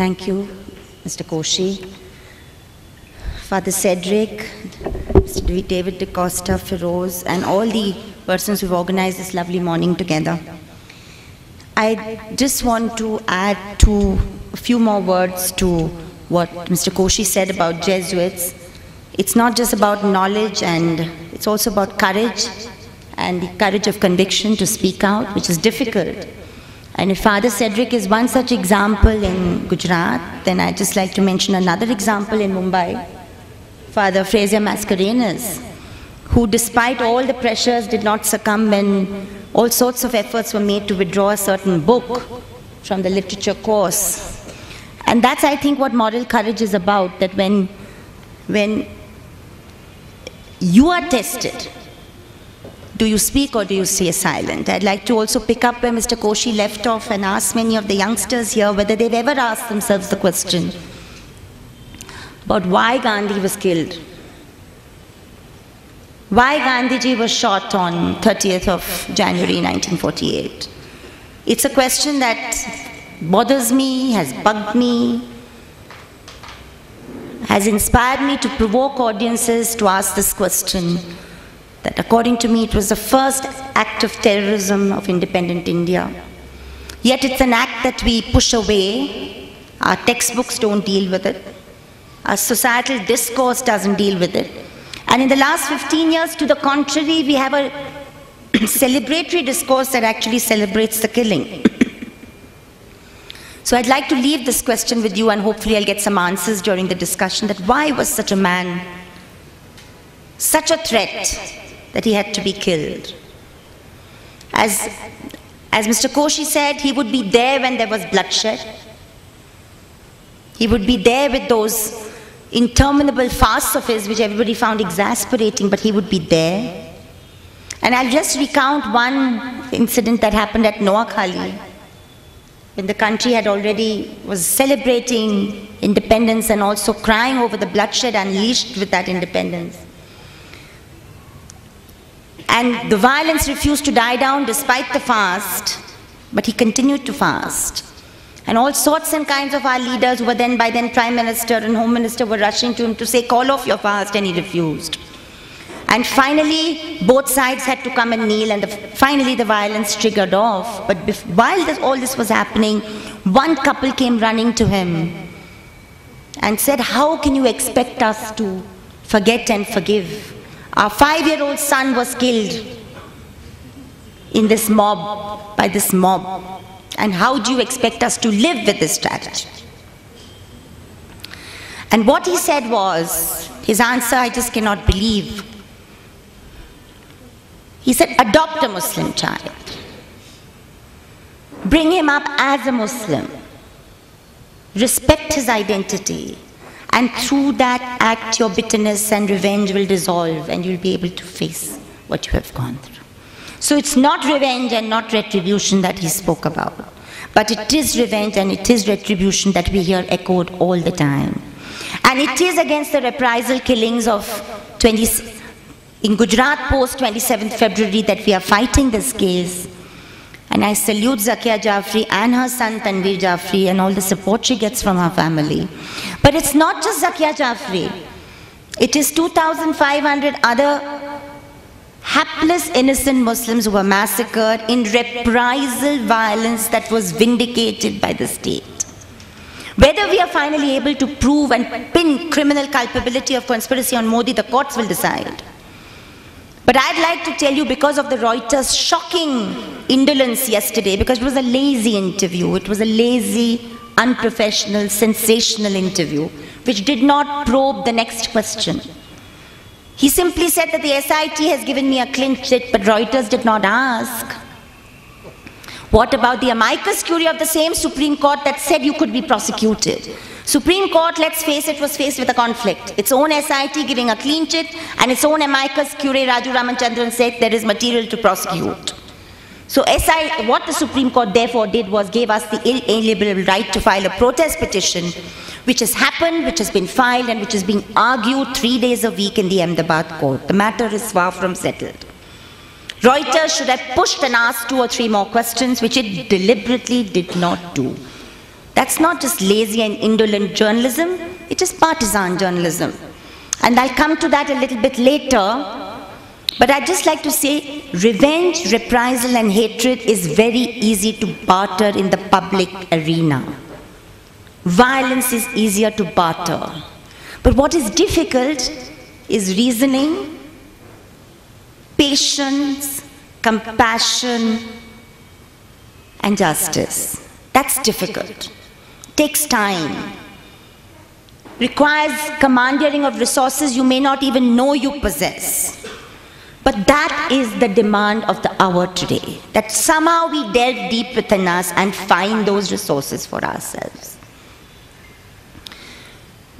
Thank you, Mr. Koshi. Father Cedric, Mr. David DeCosta, Feroz, and all the persons who've organized this lovely morning together. I just want to add a few more words to what Mr. Koshi said about Jesuits. It's not just about knowledge, and it's also about courage, and the courage of conviction to speak out, which is difficult. And if Father Cedric is one such example in Gujarat, then I'd just like to mention another example in Mumbai, Father Fraser Mascarenhas, who despite all the pressures did not succumb when all sorts of efforts were made to withdraw a certain book from the literature course. And that's, I think, what moral courage is about, that when you are tested, do you speak or do you stay silent? I'd like to also pick up where Mr. Koshi left off and ask many of the youngsters here whether they've ever asked themselves the question about why Gandhi was killed. Why Gandhiji was shot on 30th of January 1948. It's a question that bothers me, has bugged me, has inspired me to provoke audiences to ask this question, that according to me it was the first act of terrorism of independent India. Yet it's an act that we push away. Our textbooks don't deal with it. Our societal discourse doesn't deal with it. And in the last 15 years, to the contrary, we have a celebratory discourse that actually celebrates the killing. So I'd like to leave this question with you, and hopefully I'll get some answers during the discussion, that why was such a man such a threat that he had to be killed? As Mr. Koshi said, he would be there when there was bloodshed. He would be there with those interminable fasts of his, which everybody found exasperating, but he would be there. And I'll just recount one incident that happened at Noakhali, when the country was celebrating independence and also crying over the bloodshed unleashed with that independence. And the violence refused to die down despite the fast, but he continued to fast. And all sorts and kinds of our leaders, who were by then Prime Minister and Home Minister, were rushing to him to say, call off your fast, and he refused. And finally, both sides had to come and kneel, and finally the violence triggered off. But while all this was happening, one couple came running to him and said, how can you expect us to forget and forgive? Our 5-year-old son was killed in this mob, by this mob. And how do you expect us to live with this tragedy? And what he said was, his answer I just cannot believe. He said, adopt a Muslim child. Bring him up as a Muslim. Respect his identity. And through that act, your bitterness and revenge will dissolve, and you'll be able to face what you have gone through. So it's not revenge and not retribution that he spoke about. But it is revenge and it is retribution that we hear echoed all the time. And it is against the reprisal killings of in Gujarat post 27th February that we are fighting this case. And I salute Zakia Jafri and her son Tanveer Jafri and all the support she gets from her family. But it's not just Zakia Jafri. It is 2,500 other hapless innocent Muslims who were massacred in reprisal violence that was vindicated by the state. Whether we are finally able to prove and pin criminal culpability of conspiracy on Modi, the courts will decide. But I'd like to tell you, because of the Reuters shocking indolence yesterday, because it was a lazy interview, it was a lazy, unprofessional, sensational interview, which did not probe the next question. He simply said that the SIT has given me a clean sheet, but Reuters did not ask. What about the amicus curiae of the same Supreme Court that said you could be prosecuted? Supreme Court, let's face it, was faced with a conflict. Its own SIT giving a clean sheet, and its own amicus curiae, Raju Ramachandran, said there is material to prosecute. So what the Supreme Court therefore did was gave us the inalienable right to file a protest petition, which has happened, which has been filed, and which is being argued 3 days a week in the Ahmedabad court. The matter is far from settled. Reuters should have pushed and asked 2 or 3 more questions, which it deliberately did not do. That's not just lazy and indolent journalism, it is partisan journalism. And I'll come to that a little bit later. But I'd just like to say, revenge, reprisal, and hatred is very easy to barter in the public arena. Violence is easier to barter. But what is difficult is reasoning, patience, compassion, and justice. That's difficult. It takes time. Requires commandeering of resources you may not even know you possess. But that is the demand of the hour today, that somehow we delve deep within us and find those resources for ourselves.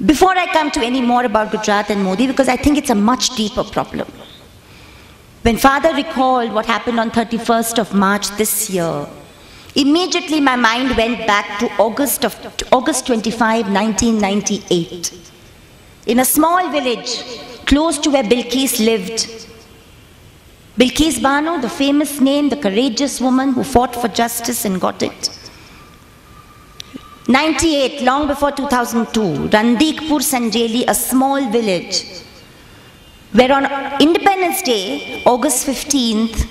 Before I come to any more about Gujarat and Modi, because I think it's a much deeper problem. When Father recalled what happened on 31st of March this year, immediately my mind went back to August 25, 1998. In a small village close to where Bilqis lived, Bilqis Bano, the famous name, the courageous woman who fought for justice and got it. 98, long before 2002, Randikpur Sanjeli, a small village, where on Independence Day, August 15th,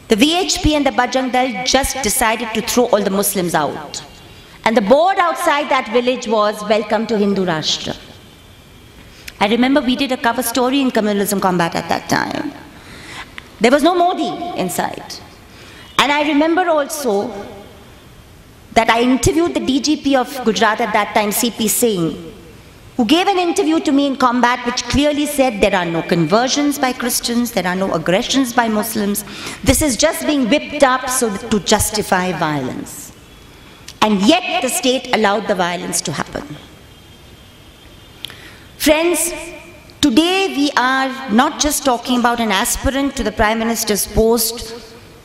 the VHP and the Bajrang Dal just decided to throw all the Muslims out. And the board outside that village was, "Welcome to Hindu Rashtra." I remember we did a cover story in Communalism Combat at that time. There was no Modi inside. And I remember also that I interviewed the DGP of Gujarat at that time, CP Singh, who gave an interview to me in Combat which clearly said there are no conversions by Christians, there are no aggressions by Muslims. This is just being whipped up so that to justify violence. And yet the state allowed the violence to happen. Friends, today we are not just talking about an aspirant to the Prime Minister's post,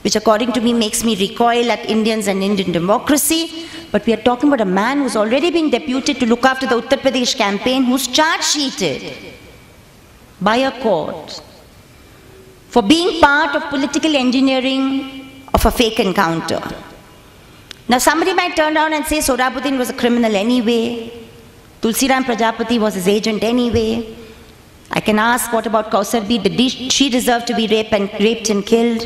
which according to me makes me recoil at Indians and Indian democracy, but we are talking about a man who's already been deputed to look after the Uttar Pradesh campaign, who's charge-sheeted by a court for being part of political engineering of a fake encounter. Now somebody might turn around and say Sohrabuddin was a criminal anyway, Tulsiram Prajapati was his agent anyway. I can ask, what about Kausar B? Did she deserve to be raped and killed?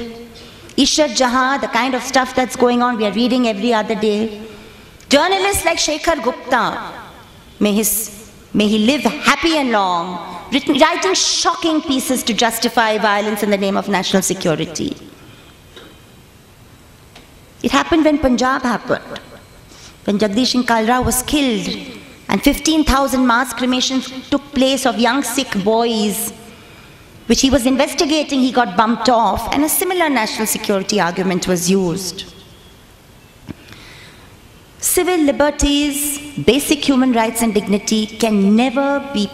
Ishrat Jahan, the kind of stuff that's going on, we are reading every other day. Journalists like Shekhar Gupta, may he live happy and long, writing shocking pieces to justify violence in the name of national security. It happened when Punjab happened, when Jagdish Singh Kalra was killed, and 15,000 mass cremations took place of young Sikh boys, which he was investigating. He got bumped off, and a similar national security argument was used. Civil liberties, basic human rights and dignity can never be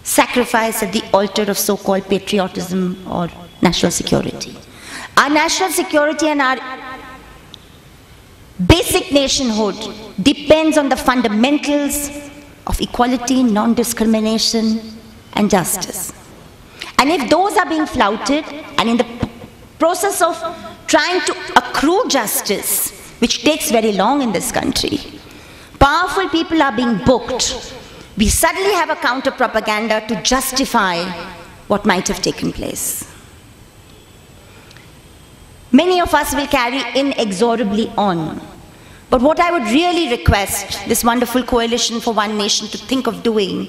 sacrificed at the altar of so-called patriotism or national security. Our national security and our basic nationhood depends on the fundamentals of equality, non-discrimination, and justice. And if those are being flouted, and in the process of trying to accrue justice, which takes very long in this country, powerful people are being booked, we suddenly have a counter-propaganda to justify what might have taken place. Many of us will carry inexorably on. But what I would really request this wonderful Coalition for One Nation to think of doing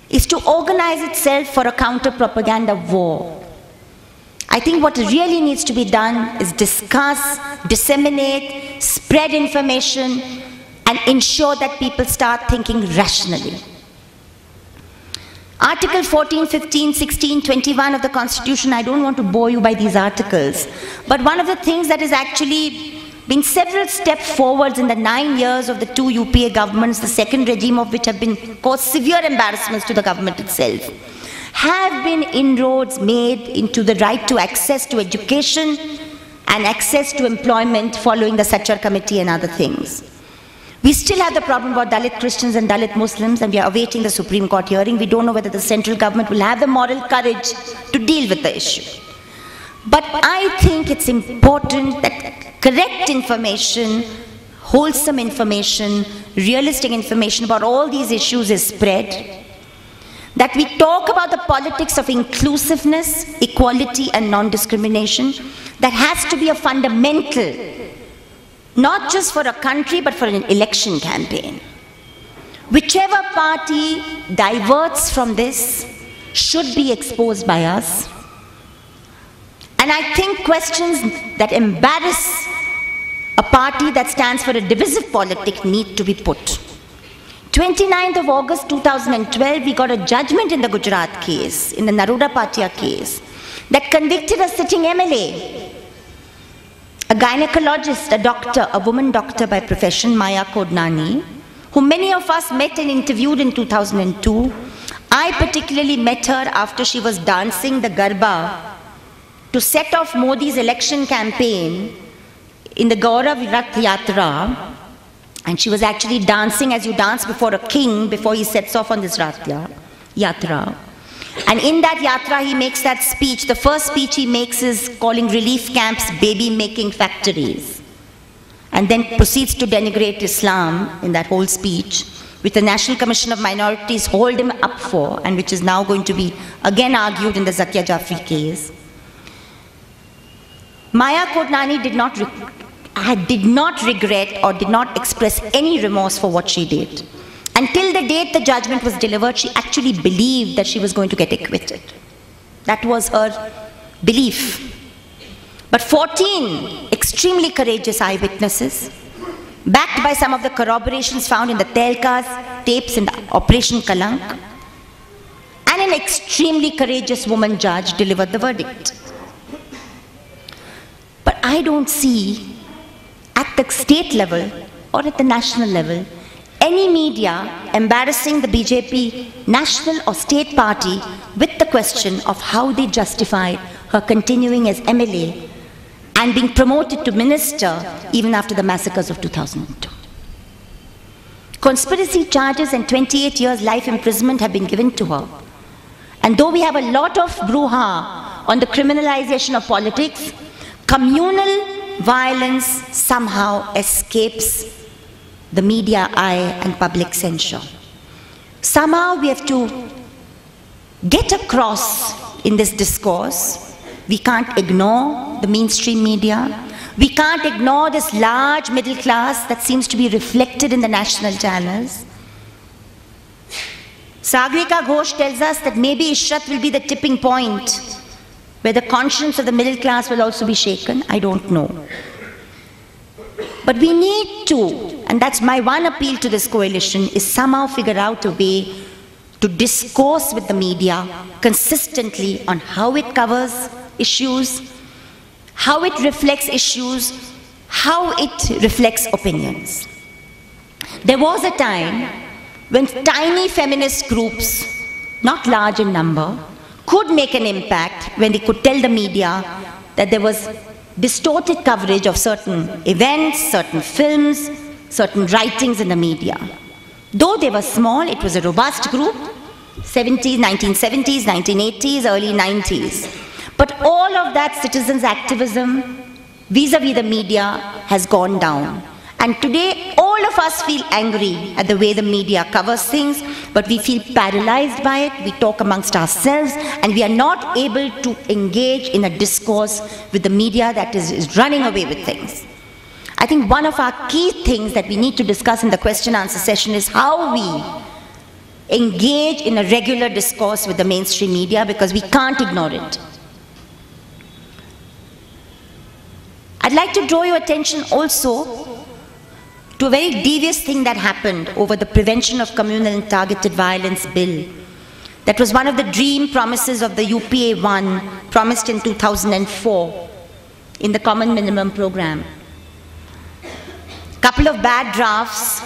is to organize itself for a counter-propaganda war. I think what really needs to be done is discuss, disseminate, spread information, and ensure that people start thinking rationally. Article 14, 15, 16, 21 of the Constitution, I don't want to bore you by these articles, but one of the things that is actually been several steps forwards in the 9 years of the two UPA governments, the second regime of which have been caused severe embarrassments to the government itself, have been inroads made into the right to access to education and access to employment following the Sachar Committee and other things. We still have the problem about Dalit Christians and Dalit Muslims, and we are awaiting the Supreme Court hearing. We don't know whether the central government will have the moral courage to deal with the issue. But I think it's important that correct information, wholesome information, realistic information about all these issues is spread, that we talk about the politics of inclusiveness, equality, and non-discrimination, that has to be a fundamental, not just for a country, but for an election campaign. Whichever party diverts from this should be exposed by us. And I think questions that embarrass a party that stands for a divisive politic need to be put. 29th of August 2012, we got a judgment in the Gujarat case, in the Naroda Patia case, that convicted a sitting MLA, a gynecologist, a doctor, a woman doctor by profession, Maya Kodnani, who many of us met and interviewed in 2002. I particularly met her after she was dancing the Garba to set off Modi's election campaign in the Gaurav Rath Yatra. And she was actually dancing as you dance before a king before he sets off on this Rath Yatra. And in that Yatra, he makes that speech. The first speech he makes is calling relief camps baby-making factories. And then proceeds to denigrate Islam in that whole speech, which the National Commission of Minorities hold him up for, and which is now going to be again argued in the Zakia Jafri case. Maya Kodnani did not regret or did not express any remorse for what she did. Until the date the judgment was delivered, she actually believed that she was going to get acquitted. That was her belief. But 14 extremely courageous eyewitnesses, backed by some of the corroborations found in the Telkas, tapes in the Operation Kalank, and an extremely courageous woman judge delivered the verdict. But I don't see at the state level or at the national level any media embarrassing the BJP national or state party with the question of how they justified her continuing as MLA and being promoted to minister even after the massacres of 2002. Conspiracy charges and 28 years life imprisonment have been given to her. And though we have a lot of brouhaha on the criminalization of politics, communal violence somehow escapes the media eye and public censure. Somehow we have to get across in this discourse. We can't ignore the mainstream media. We can't ignore this large middle class that seems to be reflected in the national channels. Sagrika Ghosh tells us that maybe Ishrat will be the tipping point where the conscience of the middle class will also be shaken. I don't know. But we need to, and that's my one appeal to this coalition, is somehow figure out a way to discourse with the media consistently on how it covers issues, how it reflects issues, how it reflects opinions. There was a time when tiny feminist groups, not large in number, could make an impact when they could tell the media that there was distorted coverage of certain events, certain films, certain writings in the media. Though they were small, it was a robust group, 70s, 1970s, 1980s, early 90s. But all of that citizens' activism vis-a-vis the media has gone down. And today, all of us feel angry at the way the media covers things, but we feel paralyzed by it. We talk amongst ourselves, and we are not able to engage in a discourse with the media that is running away with things. I think one of our key things that we need to discuss in the question-answer session is how we engage in a regular discourse with the mainstream media, because we can't ignore it. I'd like to draw your attention also to a very devious thing that happened over the Prevention of Communal and Targeted Violence Bill. That was one of the dream promises of the UPA 1, promised in 2004 in the Common Minimum Program. Couple of bad drafts,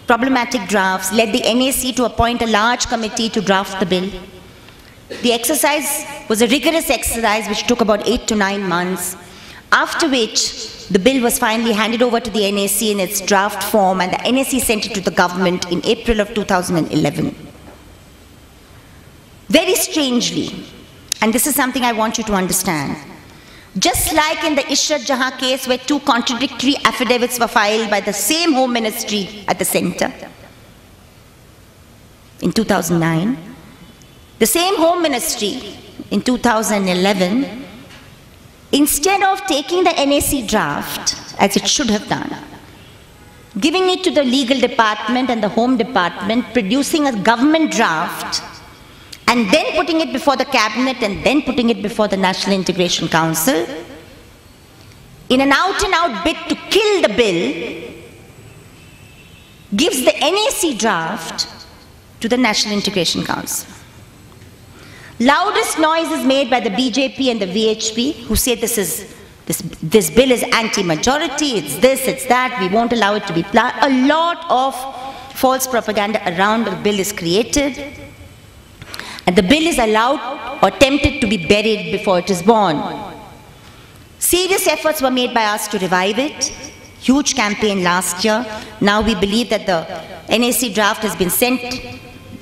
problematic drafts, led the NAC to appoint a large committee to draft the bill. The exercise was a rigorous exercise which took about 8 to 9 months, after which the bill was finally handed over to the NAC in its draft form, and the NAC sent it to the government in April of 2011. Very strangely, and this is something I want you to understand, Just like in the Ishrat Jahan case where two contradictory affidavits were filed by the same Home Ministry at the center in 2009, the same Home Ministry in 2011, instead of taking the NAC draft, as it should have done, giving it to the legal department and the Home Department, producing a government draft, and then putting it before the cabinet and then putting it before the National Integration Council, in an out-and-out bid to kill the bill, gives the NAC draft to the National Integration Council. Loudest noise is made by the BJP and the VHP, who say this bill is anti-majority, it's this, it's that, we won't allow it to be passed. A lot of false propaganda around the bill is created, and the bill is allowed or attempted to be buried before it is born. Serious efforts were made by us to revive it. Huge campaign last year. Now we believe that the NAC draft has been sent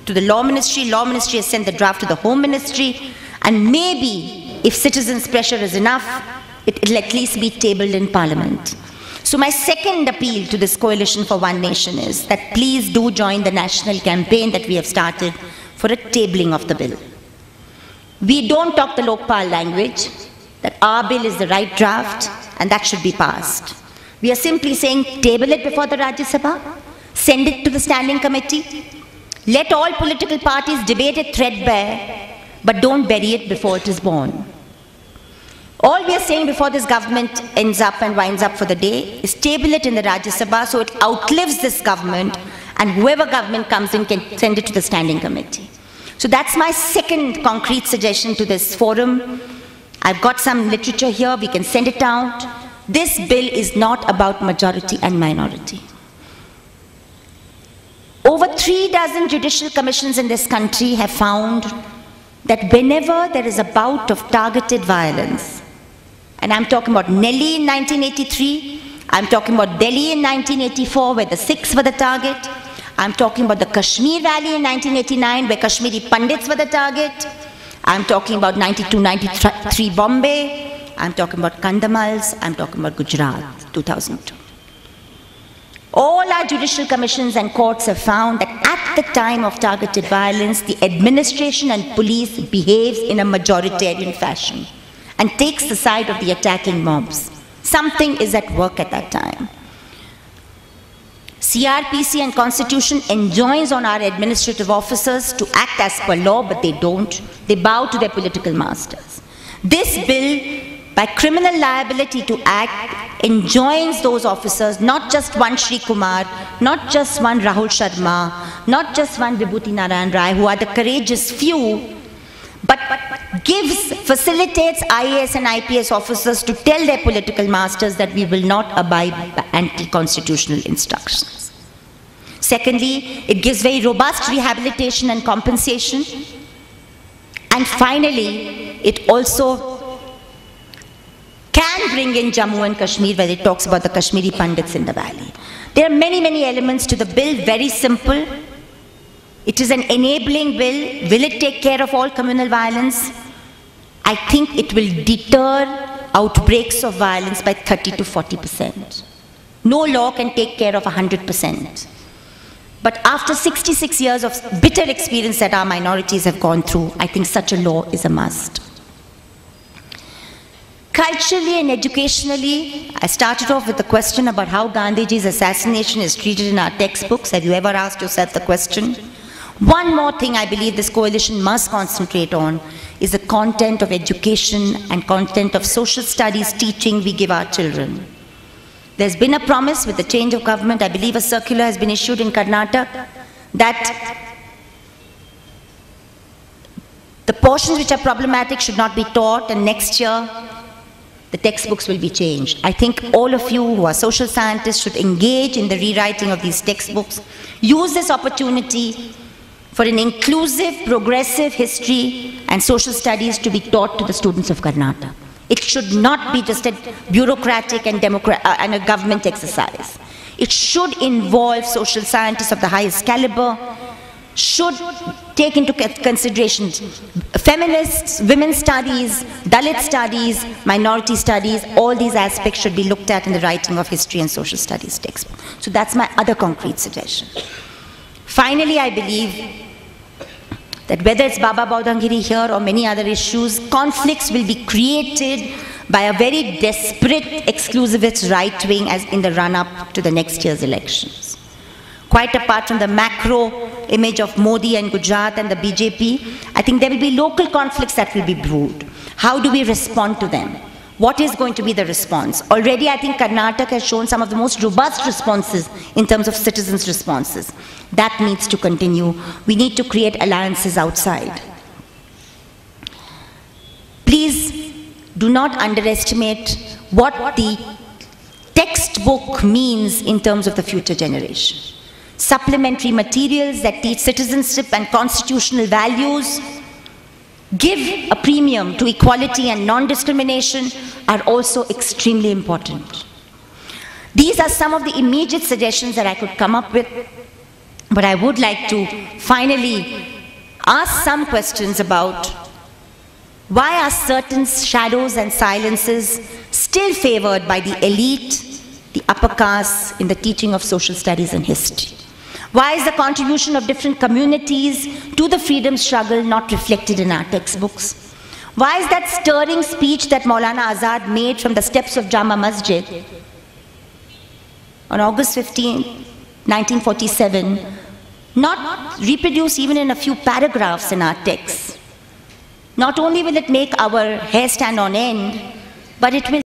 to the Law Ministry. Law Ministry has sent the draft to the Home Ministry. And maybe, if citizens' pressure is enough, it will at least be tabled in Parliament. So my second appeal to this Coalition for One Nation is that please do join the national campaign that we have started for a tabling of the bill. We don't talk the Lokpal language, that our bill is the right draft and that should be passed. We are simply saying table it before the Rajya Sabha, send it to the Standing Committee, let all political parties debate it threadbare, but don't bury it before it is born. All we are saying before this government ends up and winds up for the day is table it in the Rajya Sabha so it outlives this government, and whoever government comes in can send it to the Standing Committee. So that's my second concrete suggestion to this forum. I've got some literature here, we can send it out. This bill is not about majority and minority. Over 36 judicial commissions in this country have found that whenever there is a bout of targeted violence, and I'm talking about Nellie in 1983, I'm talking about Delhi in 1984 where the Sikhs were the target, I'm talking about the Kashmir rally in 1989 where Kashmiri Pandits were the target, I'm talking about 92-93 Bombay, I'm talking about Kandhamals, I'm talking about Gujarat, 2002. All our judicial commissions and courts have found that at the time of targeted violence, the administration and police behaves in a majoritarian fashion and takes the side of the attacking mobs. Something is at work at that time. CRPC and Constitution enjoins on our administrative officers to act as per law, but they don't. They bow to their political masters. This bill, by criminal liability to act, enjoins those officers, not just one Shri Kumar, not just one Rahul Sharma, not just one Vibhuti Narayan Rai, who are the courageous few, but facilitates IAS and IPS officers to tell their political masters that we will not abide by anti-constitutional instructions. Secondly, it gives very robust rehabilitation and compensation. And finally, it also can bring in Jammu and Kashmir, where it talks about the Kashmiri Pandits in the valley. There are many, many elements to the bill, very simple. It is an enabling bill. Will it take care of all communal violence? I think it will deter outbreaks of violence by 30 to 40%. No law can take care of 100%. But after 66 years of bitter experience that our minorities have gone through, I think such a law is a must. Culturally and educationally, I started off with the question about how Gandhiji's assassination is treated in our textbooks. Have you ever asked yourself the question? One more thing I believe this coalition must concentrate on is the content of education and content of social studies teaching we give our children. There's been a promise with the change of government. I believe a circular has been issued in Karnataka that the portions which are problematic should not be taught, and next year the textbooks will be changed. I think all of you who are social scientists should engage in the rewriting of these textbooks. Use this opportunity for an inclusive, progressive history and social studies to be taught to the students of Karnataka. It should not be just a bureaucratic and a government exercise. It should involve social scientists of the highest caliber, should take into consideration feminists, women's studies, Dalit studies, minority studies. All these aspects should be looked at in the writing of history and social studies textbook. So that's my other concrete suggestion. Finally, I believe that whether it's Baba Baudhangiri here or many other issues, conflicts will be created by a very desperate exclusivist right wing as in the run-up to the next year's elections. Quite apart from the macro image of Modi and Gujarat and the BJP, I think there will be local conflicts that will be brewed. How do we respond to them? What is going to be the response? Already I think Karnataka has shown some of the most robust responses in terms of citizens' responses. That needs to continue. We need to create alliances outside. Please do not underestimate what the textbook means in terms of the future generation. Supplementary materials that teach citizenship and constitutional values, give a premium to equality and non-discrimination are also extremely important. These are some of the immediate suggestions that I could come up with, but I would like to finally ask some questions about why are certain shadows and silences still favored by the elite, the upper caste in the teaching of social studies and history? Why is the contribution of different communities to the freedom struggle not reflected in our textbooks? Why is that stirring speech that Maulana Azad made from the steps of Jama Masjid on August 15, 1947, not reproduced even in a few paragraphs in our texts? Not only will it make our hair stand on end, but it will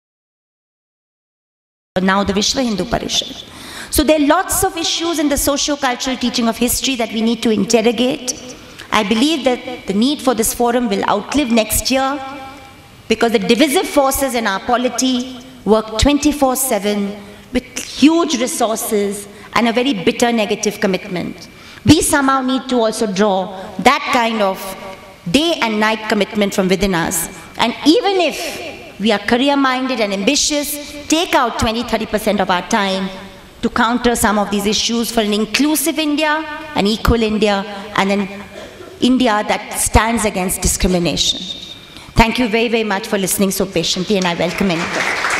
now the Vishwa Hindu Parishad. So there are lots of issues in the socio-cultural teaching of history that we need to interrogate. I believe that the need for this forum will outlive next year because the divisive forces in our polity work 24/7 with huge resources and a very bitter negative commitment. We somehow need to also draw that kind of day and night commitment from within us. And even if we are career-minded and ambitious, take out 20–30% of our time to counter some of these issues for an inclusive India, an equal India, and an India that stands against discrimination. Thank you very, very much for listening so patiently, and I welcome any questions.